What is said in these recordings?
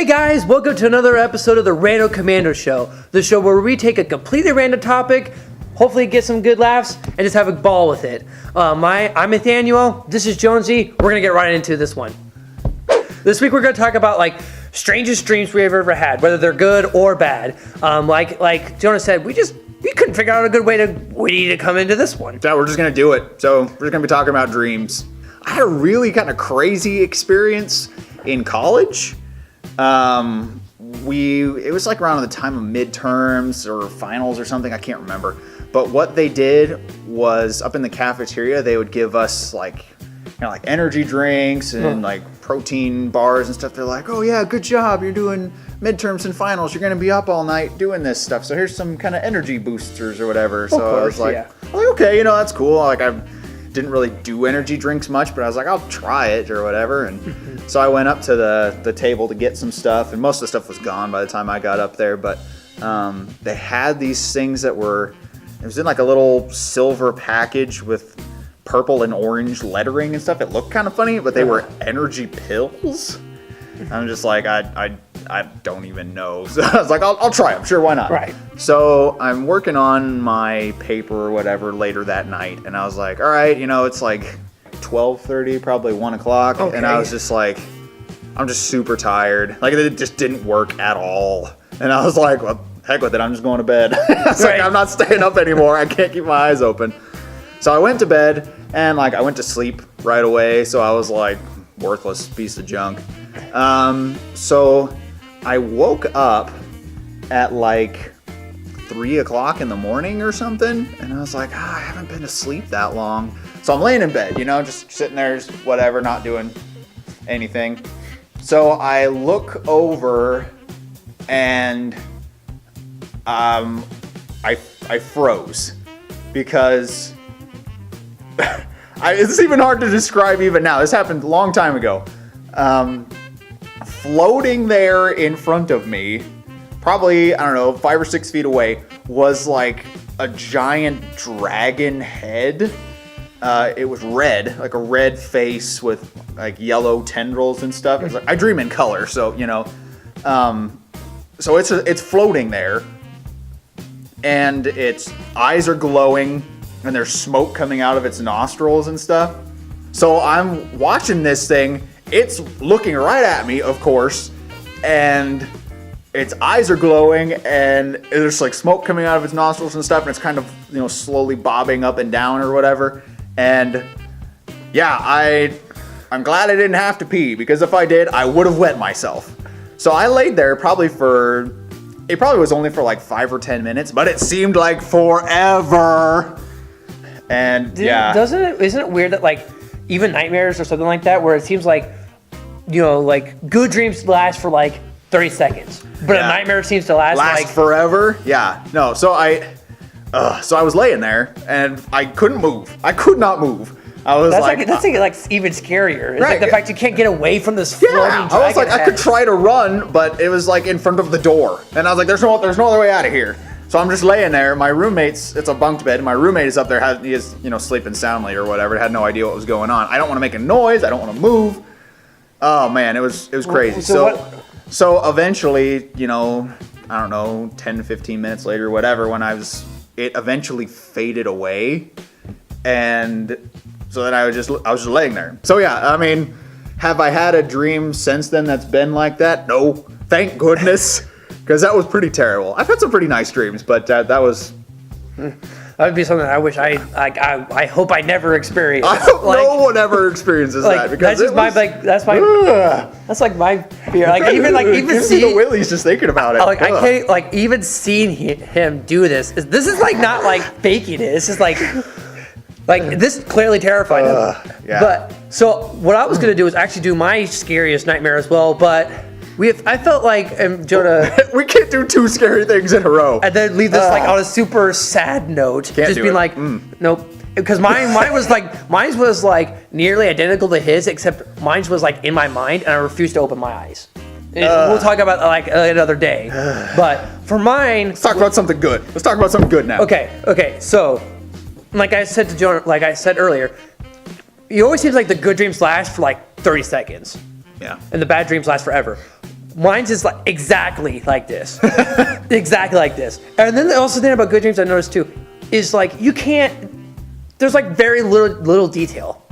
Hey guys, welcome to another episode of the Rando Commando show. The show where we take a completely random topic, hopefully get some good laughs, and just have a ball with it. I'm Ethanuel, this is Jonesy, we're gonna get right into this one. This week we're gonna talk about strangest dreams we've ever had, whether they're good or bad. Like Jonah said, we couldn't figure out a good way to come into this one. Yeah, we're just gonna do it. So we're just gonna be talking about dreams. I had a really kind of crazy experience in college. It was like around the time of midterms or finals or something, I can't remember. But what they did was up in the cafeteria, they would give us like energy drinks and like protein bars and stuff. They're like, oh yeah, good job. You're doing midterms and finals. You're going to be up all night doing this stuff. So here's some kind of energy boosters or whatever. So I was like, okay, that's cool. Like I didn't really do energy drinks much, but I was like, I'll try it or whatever. And so I went up to the table to get some stuff, and most of the stuff was gone by the time I got up there. But they had these things it was in like a little silver package with purple and orange lettering and stuff. It looked kind of funny, but they were energy pills. I'm just like, I don't even know. So I was like, I'll try them. Sure, why not? Right. So I'm working on my paper or whatever later that night, and I was like, all right, it's like 12:30, probably 1 o'clock, and I was just like, I'm just super tired. Like it just didn't work at all, and I was like, well, heck with it. I'm just going to bed. I was like, I'm not staying up anymore. I can't keep my eyes open. So I went to bed, and I went to sleep right away. So I was like, worthless piece of junk. So I woke up at like 3 o'clock in the morning or something, and I was like, I haven't been to sleep that long. So I'm laying in bed, just sitting there, just whatever, not doing anything. So I look over, and I froze because it's even hard to describe even now. This happened a long time ago. Floating there in front of me, probably, 5 or 6 feet away, was like a giant dragon head. It was red, like a red face with like yellow tendrils and stuff. It's like, I dream in color, so so it's floating there, and its eyes are glowing, and there's smoke coming out of its nostrils and stuff. So I'm watching this thing. It's looking right at me, of course, and its eyes are glowing, and there's like smoke coming out of its nostrils and stuff, and it's kind of, slowly bobbing up and down or whatever. And yeah, I'm glad I didn't have to pee, because if I did, I would have wet myself. So I laid there it probably was only for like 5 or 10 minutes, but it seemed like forever. And isn't it weird that even nightmares or something like that, where it seems like, good dreams last for like 30 seconds, but a nightmare seems to last forever. Yeah, no. So I was laying there, and I couldn't move. I could not move. I was that's even scarier. It's like the fact you can't get away from this floating dragon. I was like, I could try to run, but it was like in front of the door, and I was like, there's no other way out of here. So I'm just laying there. My roommate's, it's a bunked bed. My roommate is up there. He is, sleeping soundly or whatever. Had no idea what was going on. I don't want to make a noise. I don't want to move. Oh man, it was crazy. So eventually, 10 to 15 minutes later, or whatever, it eventually faded away, and so then I was just laying there. So yeah, have I had a dream since then that's been like that? No, thank goodness. Because that was pretty terrible. I've had some pretty nice dreams, but that was... That would be something I wish I hope I never experienced. I hope no one ever experiences that, because that's like my fear. Even see the willies just thinking about it. I can't even seeing him do this. This is not faking it. It's just this clearly terrified him. Yeah. But so what I was gonna do is actually do my scariest nightmare as well, but. I felt like, and Jonah... we can't do 2 scary things in a row. And then leave this on a super sad note. Can't just do being it. Nope. Because mine was nearly identical to his, except mine was in my mind, and I refused to open my eyes. We'll talk about another day. But for mine... Let's talk about something good. Let's talk about something good now. Okay. So, like I said to Jonah, like I said earlier, it always seems like the good dreams last for 30 seconds. Yeah. And the bad dreams last forever. Mine's just like exactly like this. Exactly like this. And then the also thing about good dreams I noticed too is like you can't, there's like very little detail.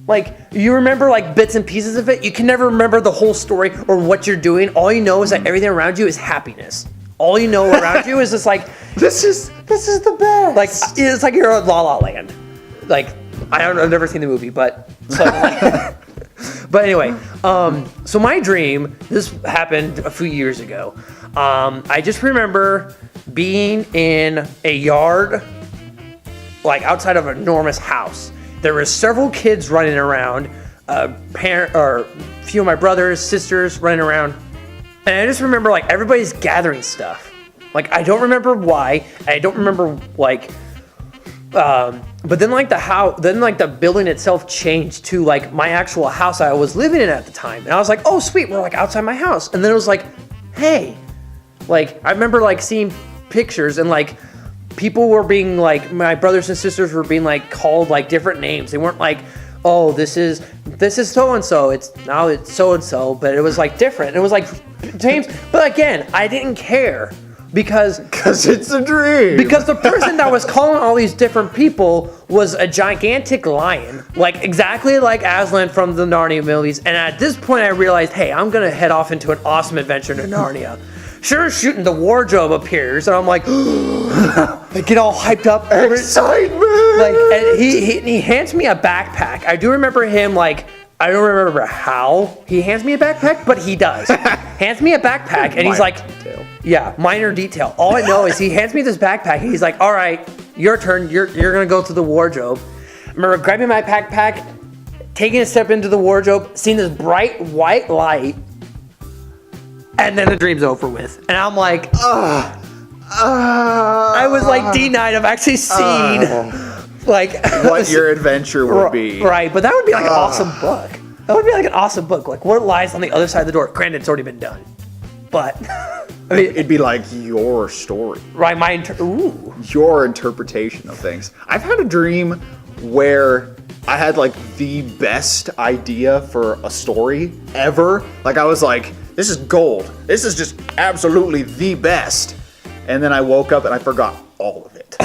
Like you remember like bits and pieces of it. You can never remember the whole story or what you're doing. All you know is that everything around you is happiness. All you know around you is just like this is the best. like it's like you're at La La Land. Like I've never seen the movie, but so, like, but anyway, so my dream, this happened a few years ago. I just remember being in a yard, like outside of an enormous house. There were several kids running around, a few of my brothers, sisters running around. And I just remember like everybody's gathering stuff. Like I don't remember why. I don't remember like, but then like the building itself changed to like my actual house I was living in at the time. And I was like, oh sweet, we're like outside my house. And then it was like, hey, like I remember like seeing pictures and like people were being like, my brothers and sisters were being like called like different names. They weren't like, oh, this is so-and-so. It's so-and-so, but it was like different. It was like James, but again, I didn't care because it's a dream. Because the person that was calling all these different people was a gigantic lion, like exactly like Aslan from the Narnia movies. And at this point I realized, hey, I'm gonna head off into an awesome adventure to Narnia. Sure as shooting, the wardrobe appears, and I'm like, I get all hyped up. Excitement! Like, and he hands me a backpack. I do remember him, like, I don't remember how he hands me a backpack, but he does. Hands me a backpack, and he's like, yeah, minor detail. All I know is he hands me this backpack, and he's like, all right, your turn. You're gonna go through the wardrobe. I remember grabbing my backpack, taking a step into the wardrobe, seeing this bright white light, and then the dream's over with. And I'm like, I was like denied. I've actually seen like what your adventure would be. Right, but that would be like an awesome book. That would be like an awesome book. Like what lies on the other side of the door. Granted, it's already been done. But I mean, it'd be like your story. Right, your interpretation of things. I've had a dream where I had like the best idea for a story ever. Like I was like, this is gold. This is just absolutely the best. And then I woke up and I forgot all of it.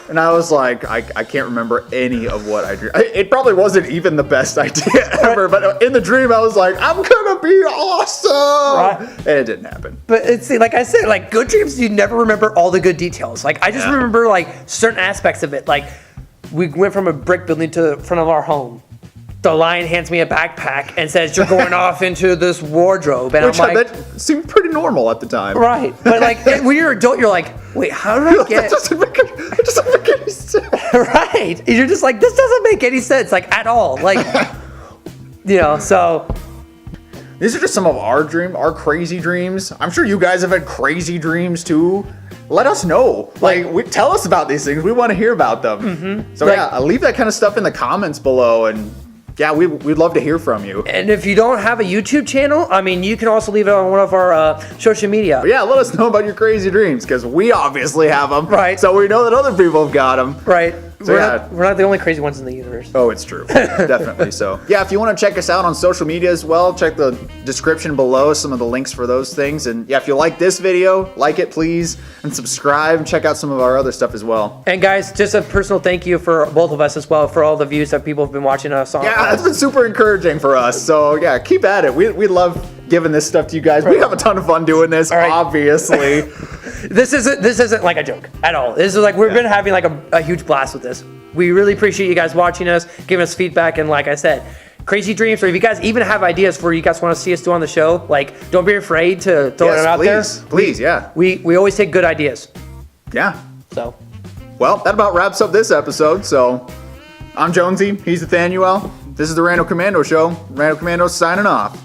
And I was like, I can't remember any of what I dreamed. It probably wasn't even the best idea ever, but in the dream I was like, I'm gonna be awesome. Right. And it didn't happen. But it's like I said, like good dreams, you never remember all the good details. Like I just remember like certain aspects of it. Like we went from a brick building to the front of our home. The lion hands me a backpack and says, you're going off into this wardrobe. And which I'm like, that seemed pretty normal at the time. Right. But like when you're an adult, you're like, wait, how did I get it? Doesn't make any sense. Right. You're just like, this doesn't make any sense, like at all. Like, so. These are just some of our crazy dreams. I'm sure you guys have had crazy dreams too. Let us know. Like, tell us about these things. We want to hear about them. Mm-hmm. So leave that kind of stuff in the comments below, and we'd love to hear from you. And if you don't have a YouTube channel, I mean, you can also leave it on one of our social media. But let us know about your crazy dreams, because we obviously have them. Right. So we know that other people have got them. Right. So we're not the only crazy ones in the universe. Oh, it's true. Definitely. So if you want to check us out on social media as well, check the description below, some of the links for those things. And if you like this video, like it please, and subscribe and check out some of our other stuff as well. And guys, just a personal thank you for both of us as well for all the views that people have been watching us on. Yeah, that's been super encouraging for us. So keep at it. We love giving this stuff to you guys. We have a ton of fun doing this, obviously. This isn't like a joke at all. This is like we've been having like a huge blast with this. We really appreciate you guys watching us, giving us feedback, and like I said, crazy dreams, or if you guys even have ideas for you guys want to see us do on the show, like don't be afraid to throw them out there. Please, We always take good ideas. Yeah. So. Well, that about wraps up this episode. So I'm Jonesy, he's Ethanuel. This is the Rando Commando Show. Rando Commando signing off.